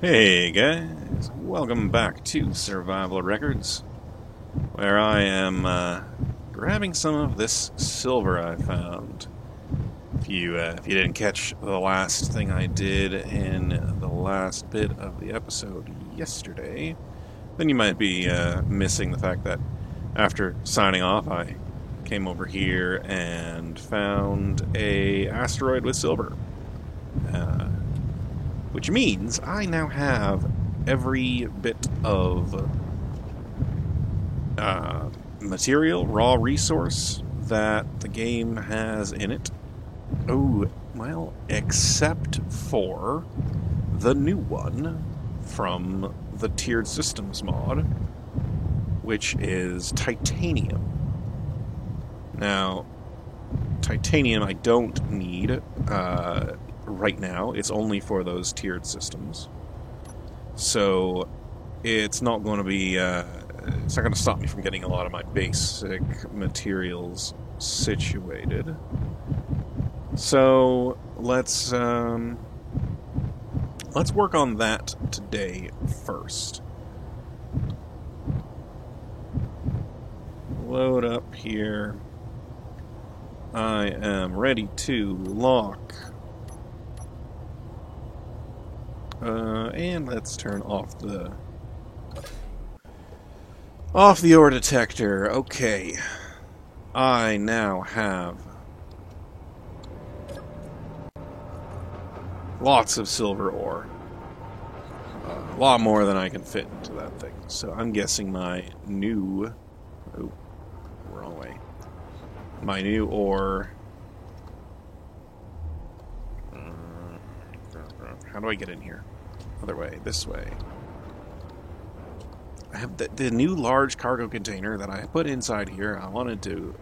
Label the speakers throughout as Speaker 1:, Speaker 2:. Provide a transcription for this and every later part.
Speaker 1: Hey guys, welcome back to Survival Records, where I am grabbing some of this silver I found. If you didn't catch the last thing I did in the last bit of the episode yesterday, then you might be missing the fact that after signing off, I came over here and found a asteroid with silver. Uh, which means I now have every bit of material, raw resource that the game has in it. Oh, well, except for the new one from the Tiered Systems mod, which is titanium. Now, titanium I don't need right now. It's only for those tiered systems. So it's not going to be it's not going to stop me from getting a lot of my basic materials situated. So let's work on that today first. Load up here. I am ready to lock. And let's turn off the ore detector. Okay. I now have lots of silver ore. A lot more than I can fit into that thing. So I'm guessing my new... Oh, wrong way. My new ore... How do I get in here? Other way, this way. I have the new large cargo container that I put inside here. I wanted to,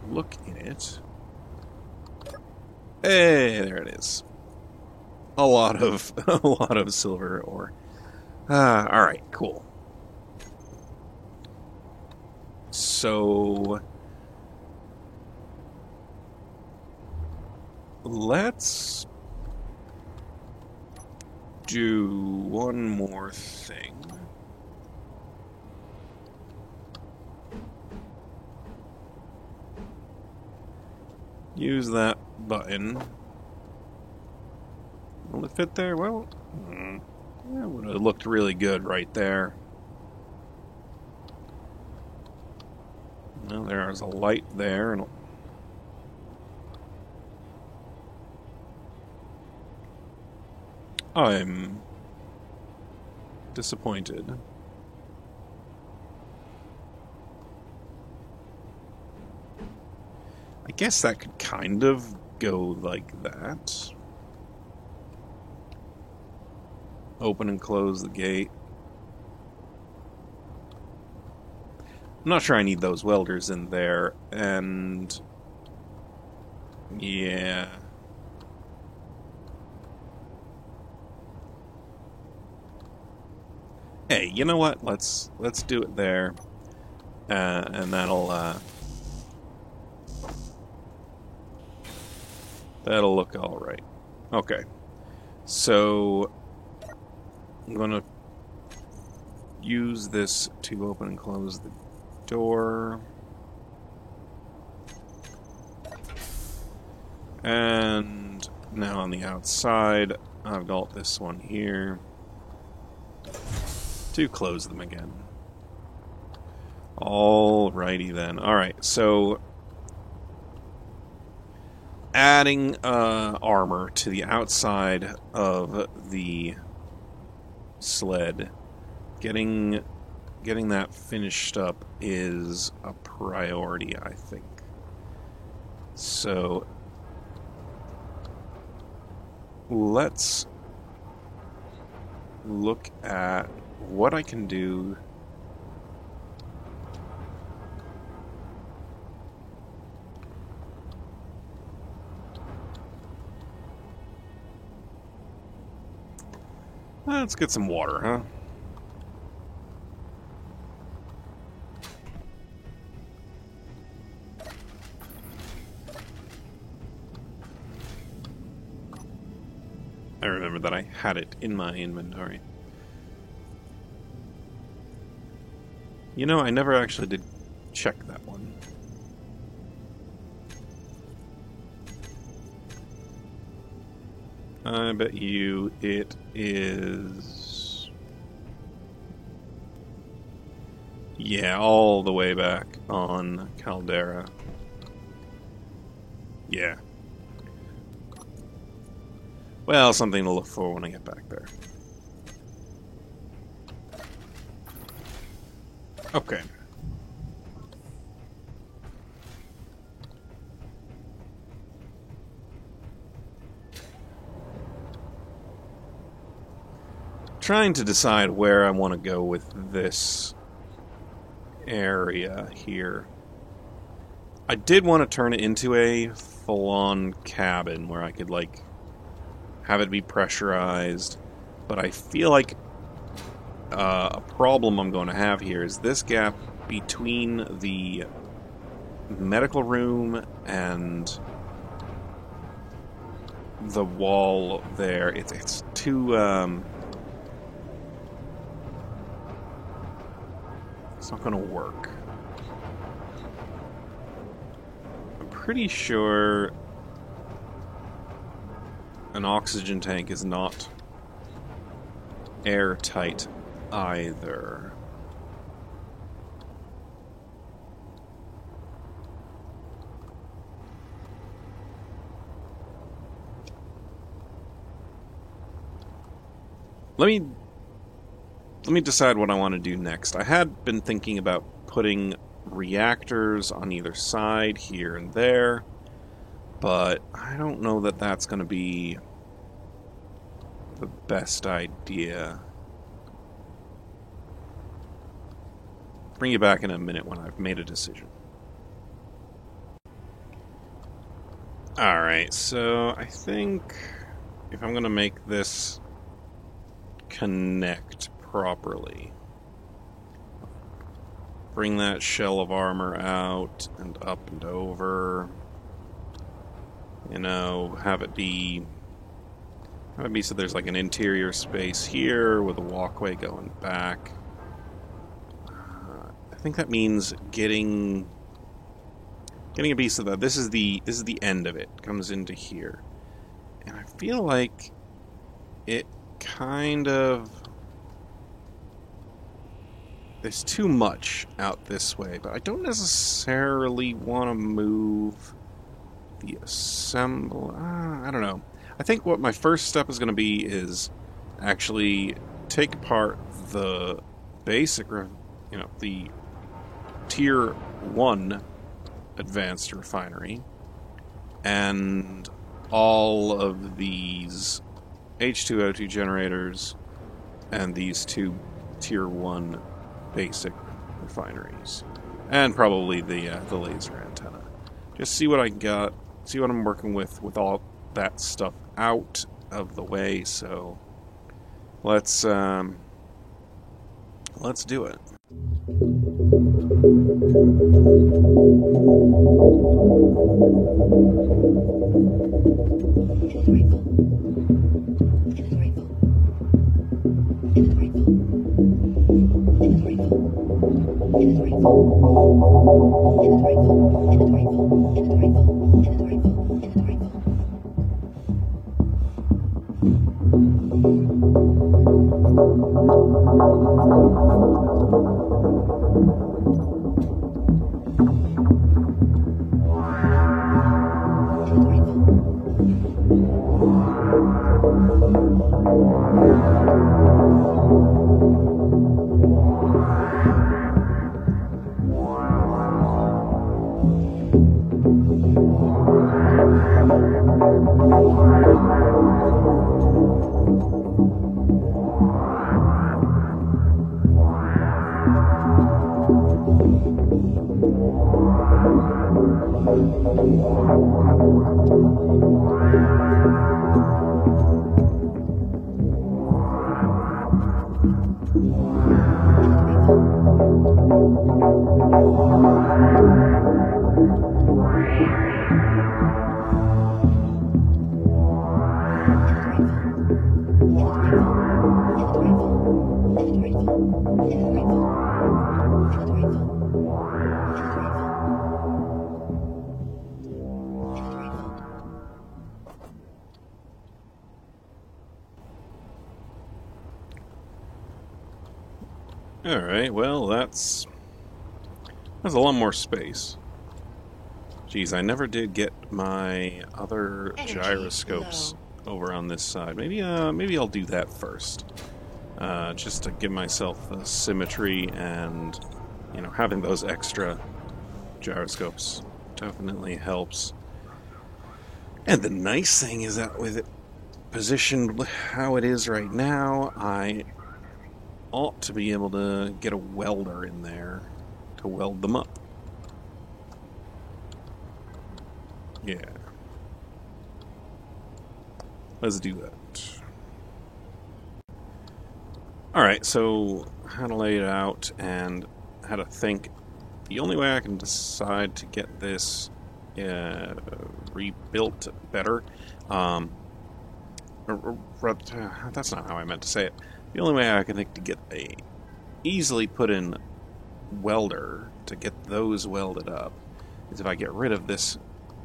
Speaker 1: look in it. Hey, there it is. A lot of silver ore. All right, cool. So let's do one more thing. Use that button. Will it fit there? Well, it would have looked really good right there. Well, there's a light there, and I'm disappointed. I guess that could kind of go like that. Open and close the gate. I'm not sure I need those welders in there, and... yeah... Hey, you know what? Let's do it there, and that'll look all right. Okay, so I'm gonna use this to open and close the door, and now on the outside, I've got this one here to close them again. Alrighty then. Alright, so adding armor to the outside of the sled, getting that finished up is a priority, I think. So let's look at what I can do. Let's get some water, huh? I remember that I had it in my inventory. You know, I never actually did check that one. I bet you it is... Yeah, all the way back on Caldera. Yeah. Well, something to look for when I get back there. Okay. Trying to decide where I want to go with this area here. I did want to turn it into a full-on cabin where I could, like, have it be pressurized, but I feel like a problem I'm going to have here is this gap between the medical room and the wall there. It's too... it's not going to work. I'm pretty sure an oxygen tank is not airtight either. Let me decide what I want to do next. I had been thinking about putting reactors on either side, here and there, but I don't know that that's going to be the best idea. Bring you back in a minute when I've made a decision. Alright, so I think if I'm going to make this connect properly, bring that shell of armor out and up and over, you know, have it be so there's like an interior space here with a walkway going back. I think that means getting a piece of that. This is the end of it. It comes into here, and I feel like it kind of, there's too much out this way, but I don't necessarily want to move the assemble. I don't know. I think what my first step is going to be is actually take apart the basic, you know, the Tier 1 advanced refinery, and all of these H2O2 generators and these two Tier 1 basic refineries, and probably the laser antenna. Just see what I got, see what I'm working with all that stuff out of the way. So let's do it. Alright, well, that's a lot more space. Geez, I never did get my other
Speaker 2: Energy
Speaker 1: gyroscopes over on this side. Maybe I'll do that first. Just to give myself the symmetry and, you know, having those extra gyroscopes definitely helps. And the nice thing is that with it positioned how it is right now, I ought to be able to get a welder in there to weld them up. Yeah. Let's do that. Alright, so how to lay it out and how to think. The only way I can decide to get this rebuilt better, that's not how I meant to say it. The only way I can think to get a easily put in welder to get those welded up is if I get rid of this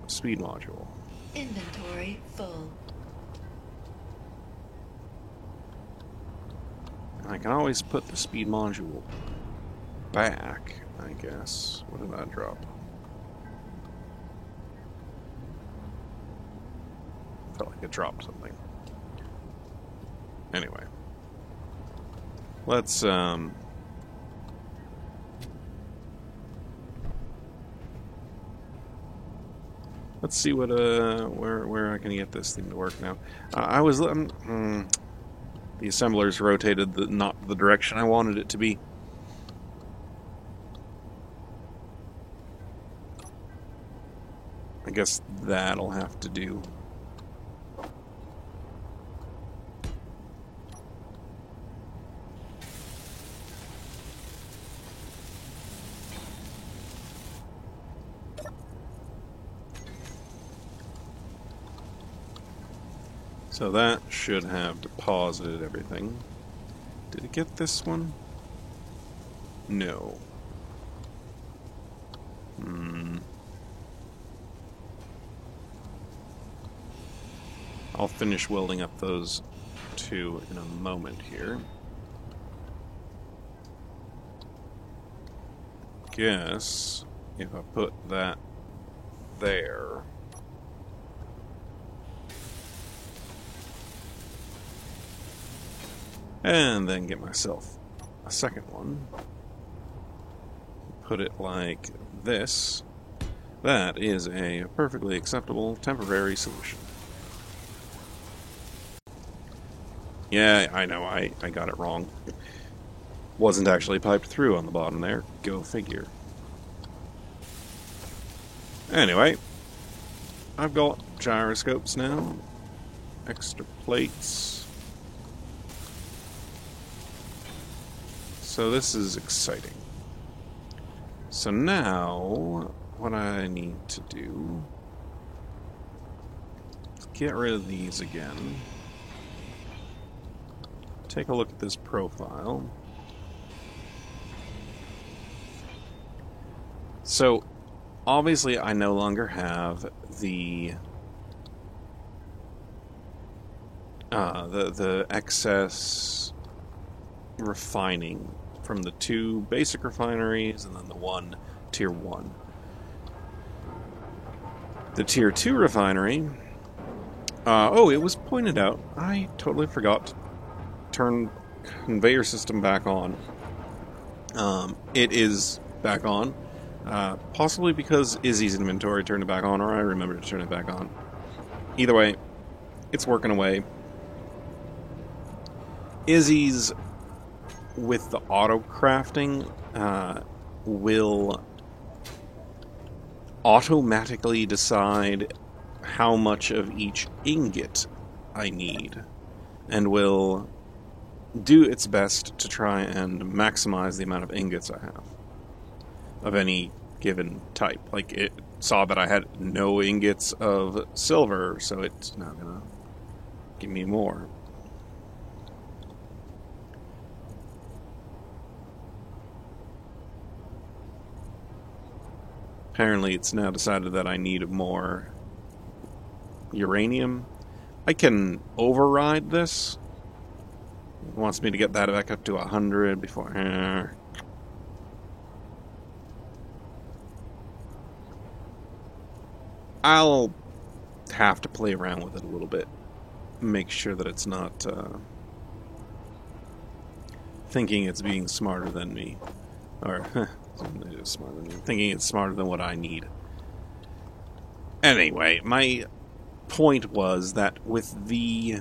Speaker 1: speed module.
Speaker 2: Inventory full.
Speaker 1: I can always put the speed module back, I guess. What did that drop? Felt like it dropped something. Anyway. Let's see what where I can get this thing to work now. I was the assemblers rotated not the direction I wanted it to be. I guess that'll have to do. So that should have deposited everything. Did it get this one? No. I'll finish welding up those two in a moment here. Guess if I put that there, and then get myself a second one, put it like this, that is a perfectly acceptable temporary solution. Yeah, I know, I got it wrong. Wasn't actually piped through on the bottom there. Go figure. Anyway, I've got gyroscopes now. Extra plates. So this is exciting. So now, what I need to do is get rid of these again. Take a look at this profile. So, obviously I no longer have the excess refining from the two basic refineries and then the one tier 1. The tier 2 refinery, it was pointed out, I totally forgot to turn conveyor system back on. It is back on, possibly because Izzy's inventory turned it back on, or I remembered to turn it back on. Either way, it's working away. Izzy's, with the auto crafting, will automatically decide how much of each ingot I need, and will do its best to try and maximize the amount of ingots I have of any given type. Like, it saw that I had no ingots of silver, so it's not gonna give me more. Apparently it's now decided that I need more uranium. I can override this wants me to get that back up to 100 before... I'll have to play around with it a little bit. Make sure that it's not thinking it's being smarter than me. Or, it's smarter than me. Thinking it's smarter than what I need. Anyway, my point was that with the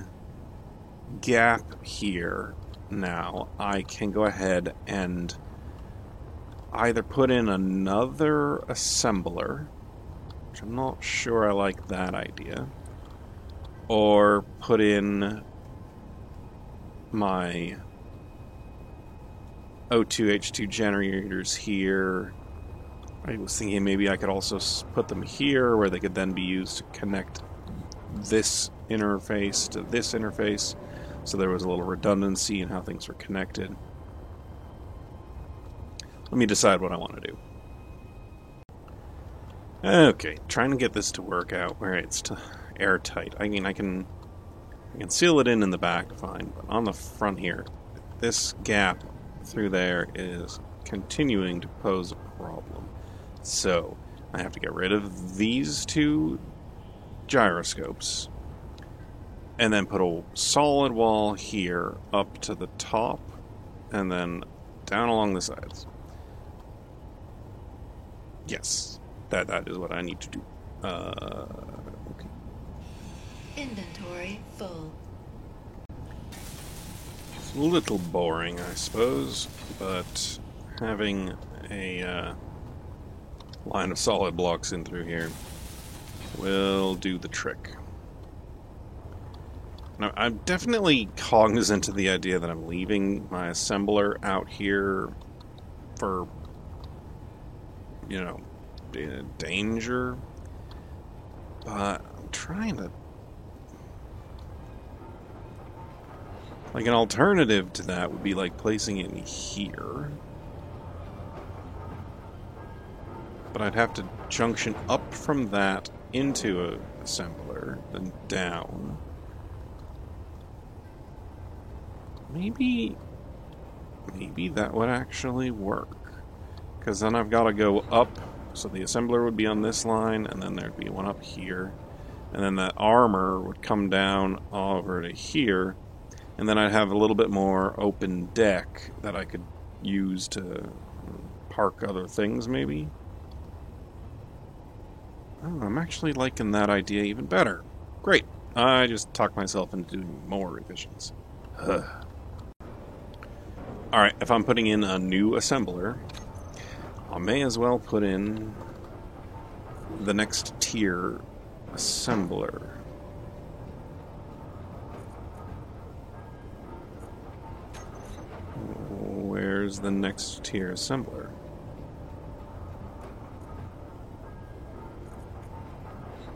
Speaker 1: gap here now, I can go ahead and either put in another assembler, which I'm not sure I like that idea, or put in my O2H2 generators here. I was thinking maybe I could also put them here where they could then be used to connect this interface to this interface, so there was a little redundancy in how things were connected. Let me decide what I want to do. Okay, trying to get this to work out where it's airtight. I mean, I can seal it in the back, fine, but on the front here, this gap through there is continuing to pose a problem. So, I have to get rid of these two gyroscopes, and then put a solid wall here up to the top, and then down along the sides. Yes, that is what I need to do. Okay.
Speaker 2: Inventory full.
Speaker 1: It's a little boring, I suppose, but having a line of solid blocks in through here will do the trick. Now, I'm definitely cognizant of the idea that I'm leaving my assembler out here for, you know, danger, but I'm trying to... Like, an alternative to that would be, like, placing it in here. But I'd have to junction up from that into a assembler, then down. Maybe that would actually work. Because then I've got to go up, so the assembler would be on this line, and then there'd be one up here. And then that armor would come down over to here, and then I'd have a little bit more open deck that I could use to park other things, maybe? Oh, I'm actually liking that idea even better. Great. I just talked myself into doing more revisions. Alright, if I'm putting in a new assembler, I may as well put in the next tier assembler. Where's the next tier assembler?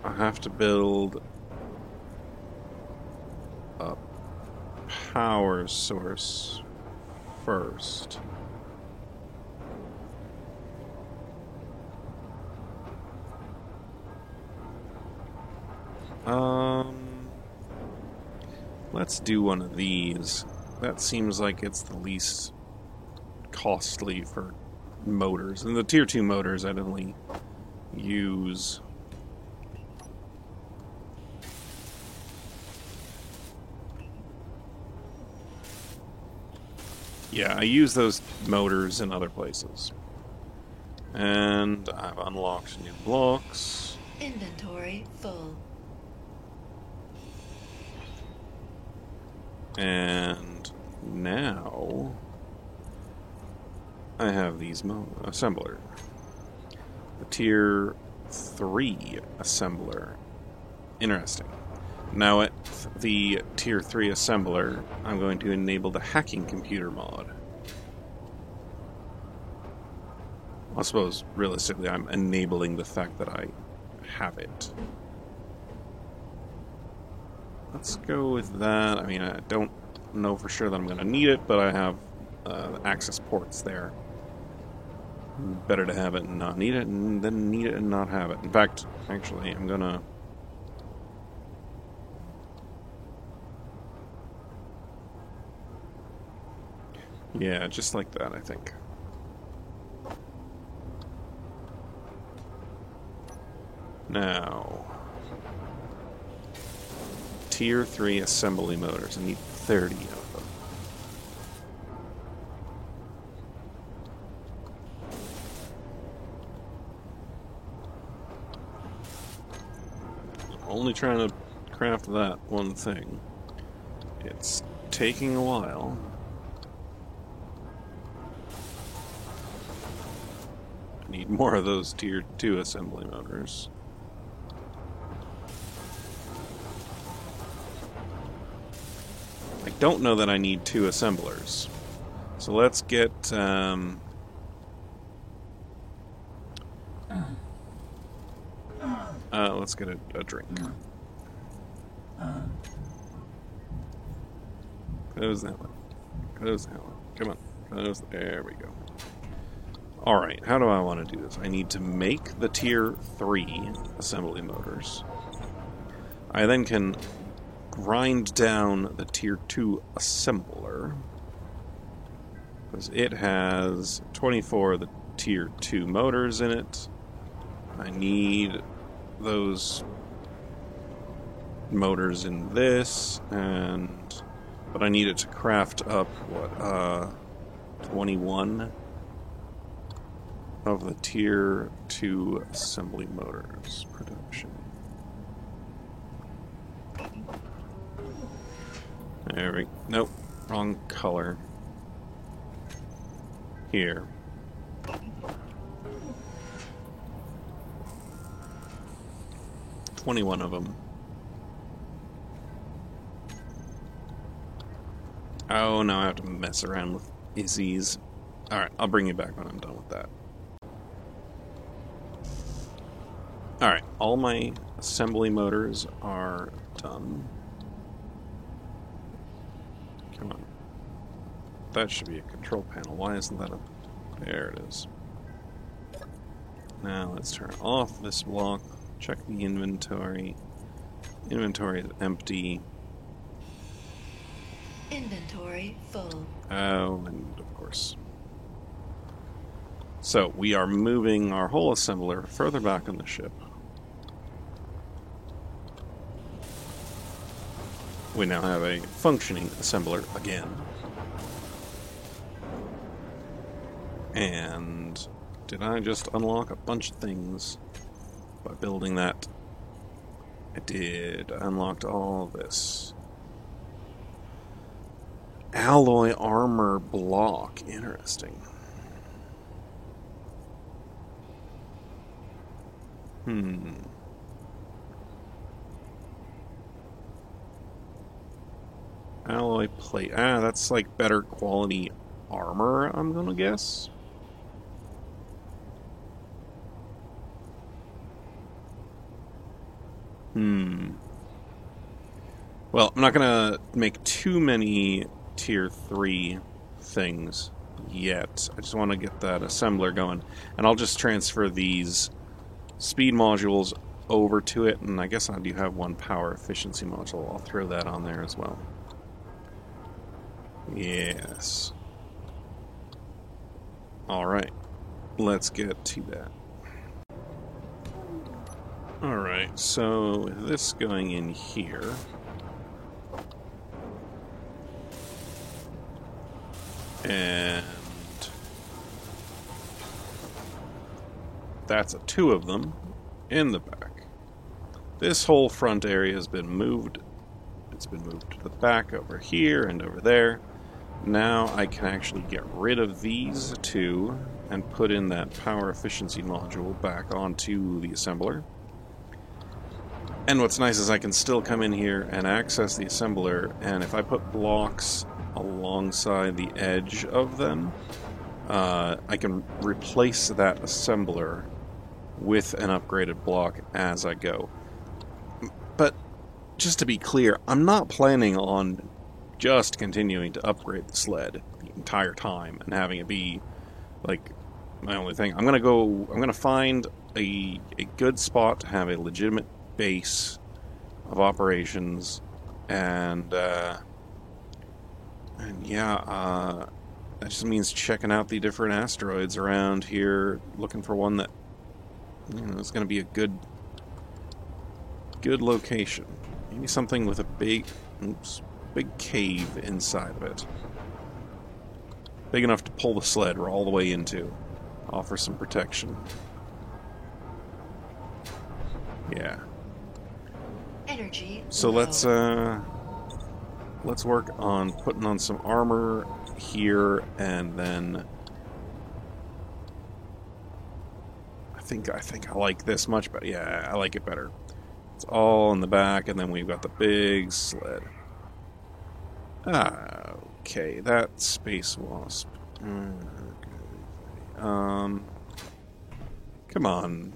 Speaker 1: I have to build a power source first. Let's do one of these. That seems like it's the least costly for motors. And the tier 2 motors I'd only use... Yeah, I use those motors in other places. And I've unlocked new blocks.
Speaker 2: Inventory full.
Speaker 1: And now I have these assembler. The tier 3 assembler. Interesting. Now at the tier 3 assembler, I'm going to enable the hacking computer mod. I suppose, realistically, I'm enabling the fact that I have it. Let's go with that. I mean, I don't know for sure that I'm going to need it, but I have access ports there. Better to have it and not need it, and then need it and not have it. In fact, actually, I'm going to... Yeah, just like that, I think. Now, Tier 3 assembly motors. I need 30 of them. I'm only trying to craft that one thing. It's taking a while. I need more of those Tier 2 assembly motors. I don't know that I need 2 assemblers. So let's get, let's get a drink. Close that one. Close that one. Come on. Close. There we go. Alright, how do I want to do this? I need to make the Tier 3 assembly motors. I then can grind down the Tier 2 assembler, because it has 24 of the Tier 2 motors in it. I need those motors in this, but I need it to craft up, 21 of the Tier 2 assembly motors production. There we go. Nope, wrong color. Here. $21 of them. Oh, now I have to mess around with Izzy's. Alright, I'll bring you back when I'm done with that. Alright, all my assembly motors are done. Come on. That should be a control panel. Why isn't that a... There it is. Now let's turn off this block. Check the inventory. Inventory is empty.
Speaker 2: Inventory full.
Speaker 1: Oh, and of course. So, we are moving our whole assembler further back on the ship. We now have a functioning assembler again. And did I just unlock a bunch of things by building that? I did. I unlocked all this. Alloy armor block. Interesting. Alloy plate. Ah, that's like better quality armor, I'm gonna guess. Well, I'm not gonna make too many Tier 3 things yet. I just want to get that assembler going. And I'll just transfer these speed modules over to it, and I guess I do have one power efficiency module. I'll throw that on there as well. Yes. Alright. Let's get to that. Alright, so this going in here. And that's 2 of them in the back. This whole front area has been moved. It's been moved to the back over here and over there. Now I can actually get rid of these 2 and put in that power efficiency module back onto the assembler. And what's nice is I can still come in here and access the assembler, and if I put blocks alongside the edge of them, I can replace that assembler with an upgraded block as I go. But just to be clear, I'm not planning on just continuing to upgrade the sled the entire time and having it be like my only thing. I'm gonna find a good spot to have a legitimate base of operations, and yeah, That just means checking out the different asteroids around here, looking for one that is going to be a good location. Maybe something with a big cave inside of it. Big enough to pull the sled all the way into. Offer some protection. Yeah.
Speaker 2: Energy.
Speaker 1: So
Speaker 2: low.
Speaker 1: let's work on putting on some armor here, and then I think I like this much better. Yeah, I like it better. It's all in the back, and then we've got the big sled. Okay, that Space Wasp. Come on,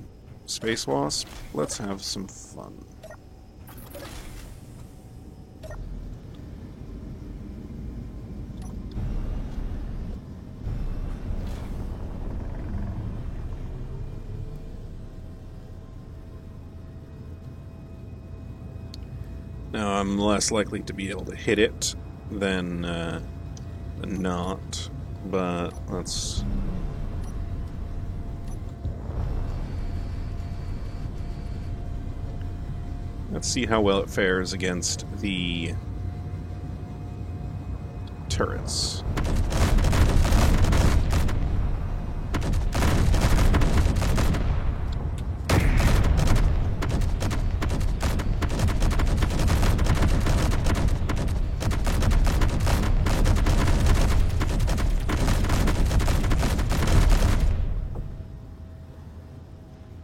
Speaker 1: Space Wasp. Let's have some fun. Now, I'm less likely to be able to hit it than not, but let's see how well it fares against the turrets.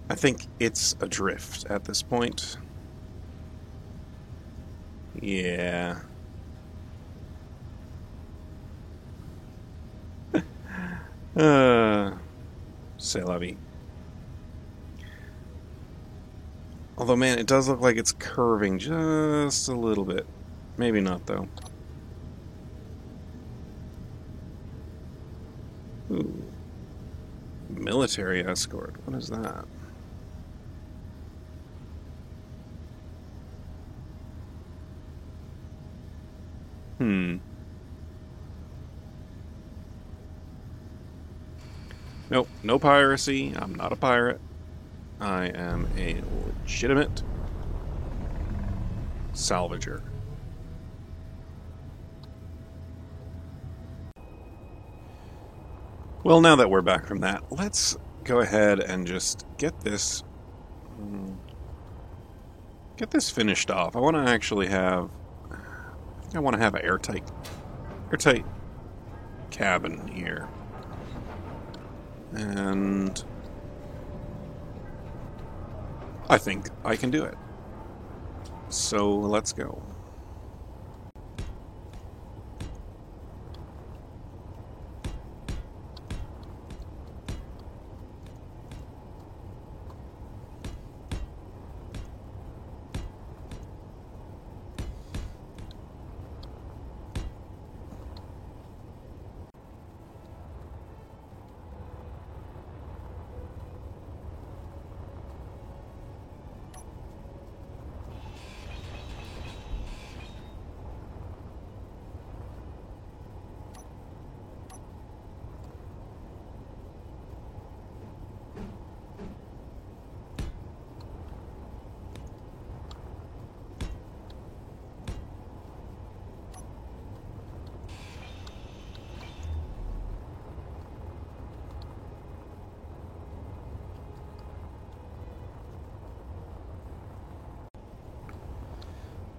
Speaker 1: I think it's adrift at this point. Yeah. C'est la vie. Although, man, it does look like it's curving just a little bit. Maybe not, though. Ooh. Military escort. What is that? Nope, no piracy. I'm not a pirate. I am a legitimate salvager. Well, now that we're back from that, let's go ahead and just get this finished off. I want to actually have an airtight cabin here. And I think I can do it. So let's go.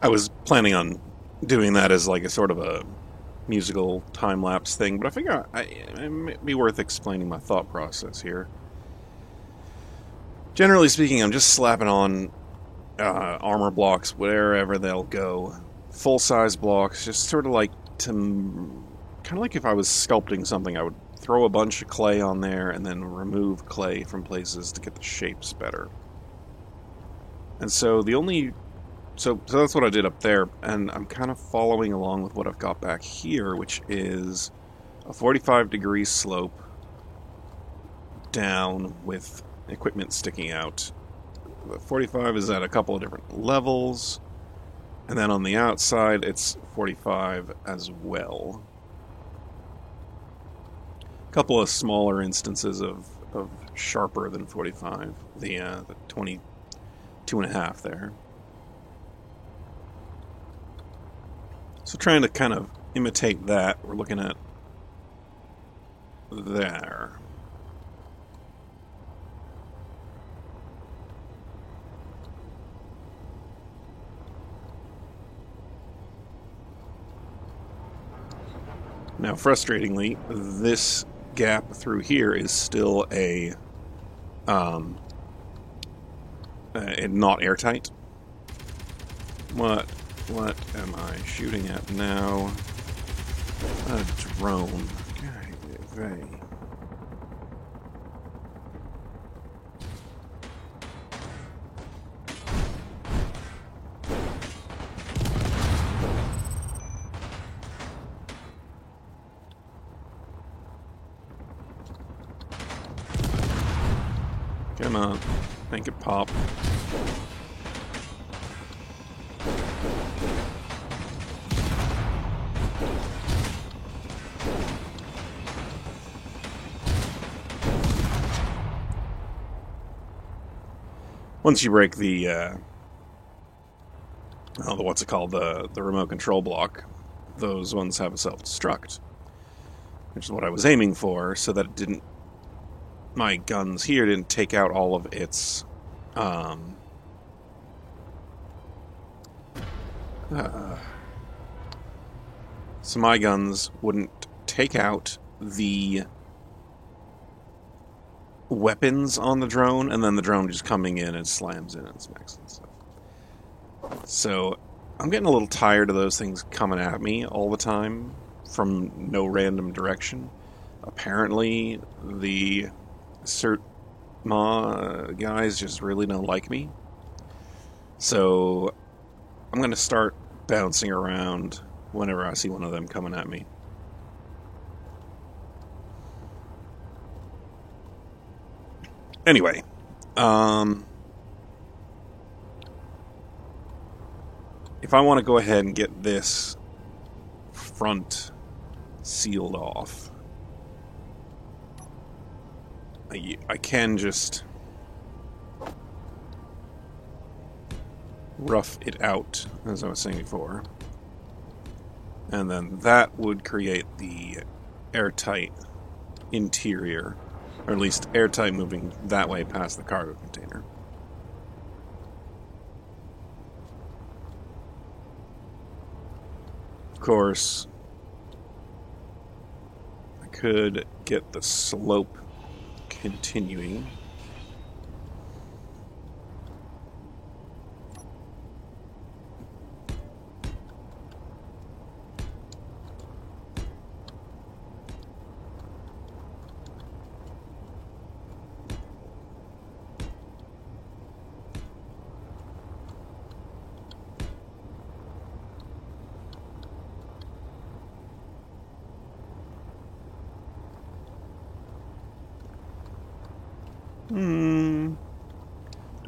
Speaker 1: I was planning on doing that as like a sort of a musical time-lapse thing, but I figure it might be worth explaining my thought process here. Generally speaking, I'm just slapping on armor blocks wherever they'll go. Full-size blocks, just sort of like kind of like if I was sculpting something, I would throw a bunch of clay on there and then remove clay from places to get the shapes better. And so So that's what I did up there, and I'm kind of following along with what I've got back here, which is a 45-degree slope down with equipment sticking out. The 45 is at a couple of different levels, and then on the outside it's 45 as well. couple of smaller instances of sharper than 45. The 22.5 there. So trying to kind of imitate that, we're looking at there. Now, frustratingly, this gap through here is still not airtight. What am I shooting at now? A drone. Very. Come on, make it pop. Once you break the what's it called, the remote control block, those ones have a self-destruct, which is what I was aiming for, so that it didn't. My guns here didn't take out all of its so my guns wouldn't take out the weapons on the drone, and then the drone just coming in and slams in and smacks and stuff. So I'm getting a little tired of those things coming at me all the time from no random direction. Apparently the CertMa guys just really don't like me. So I'm going to start bouncing around whenever I see one of them coming at me. Anyway, if I want to go ahead and get this front sealed off, I can just rough it out, as I was saying before, and then that would create the airtight interior, or at least airtight moving that way past the cargo container. Of course, I could get the slope continuing. I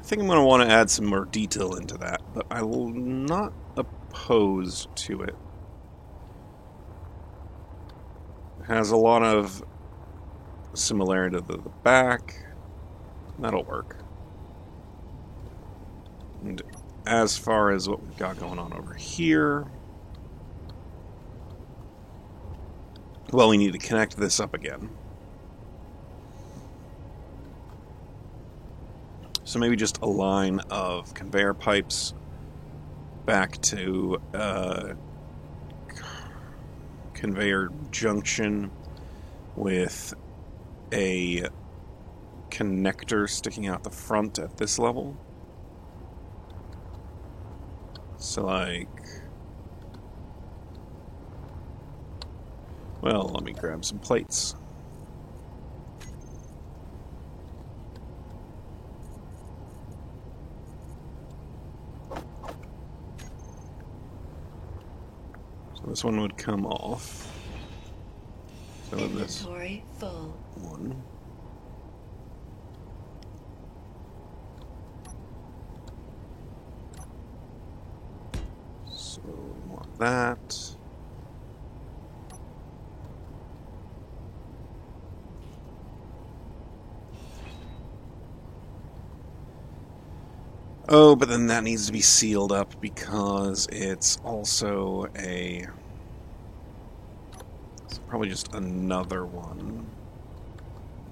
Speaker 1: think I'm going to want to add some more detail into that, but I will not oppose to it. It has a lot of similarity to the back. That'll work. And as far as what we've got going on over here, well, we need to connect this up again. So maybe just a line of conveyor pipes back to conveyor junction with a connector sticking out the front at this level. So like, well, let me grab some plates. This one would come off. So
Speaker 2: inventory full.
Speaker 1: One. So we want that. Oh, but then that needs to be sealed up because it's also a... It's probably just another one.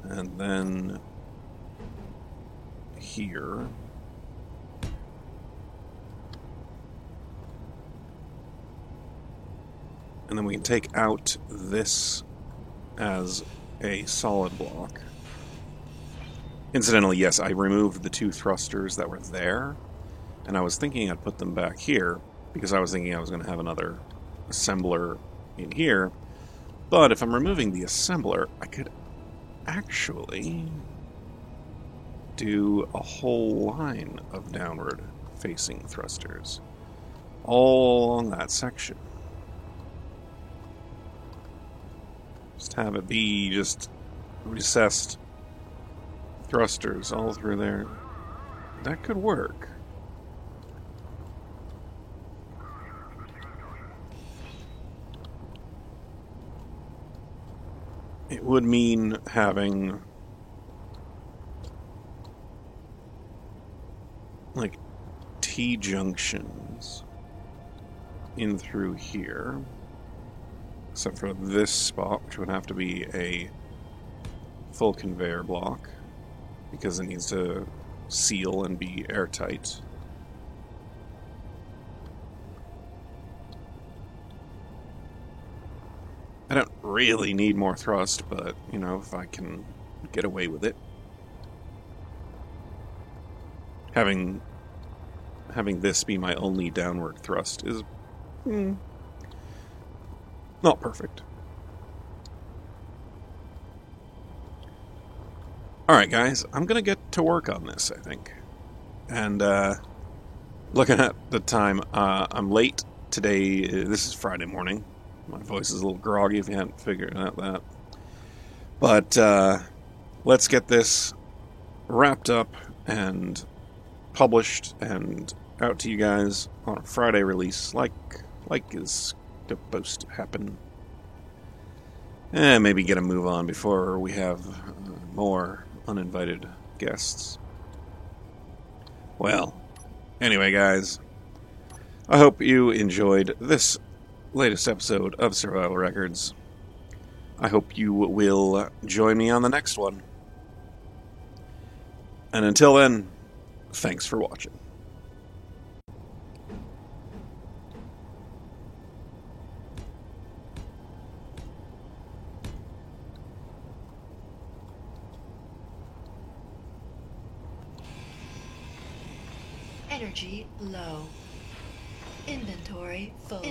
Speaker 1: And then... here... And then we can take out this as a solid block. Incidentally, yes, I removed the 2 thrusters that were there, and I was thinking I'd put them back here, because I was thinking I was going to have another assembler in here. But if I'm removing the assembler, I could actually do a whole line of downward-facing thrusters all along that section. Just have it be just recessed thrusters all through there. That could work. It would mean having like T-junctions in through here. Except for this spot, which would have to be a full conveyor block, because it needs to seal and be airtight. I don't really need more thrust, but, you know, if I can get away with it. Having this be my only downward thrust is... not perfect. Alright guys, I'm gonna get to work on this, I think. And, looking at the time, I'm late today. This is Friday morning. My voice is a little groggy if you hadn't figured out that. But, let's get this wrapped up and published and out to you guys on a Friday release, like is supposed to happen. And maybe get a move on before we have more uninvited guests. Well, anyway, guys, I hope you enjoyed this latest episode of Survival Records. I hope you will join me on the next one. And until then, thanks for watching.
Speaker 2: Energy low. Inventory full.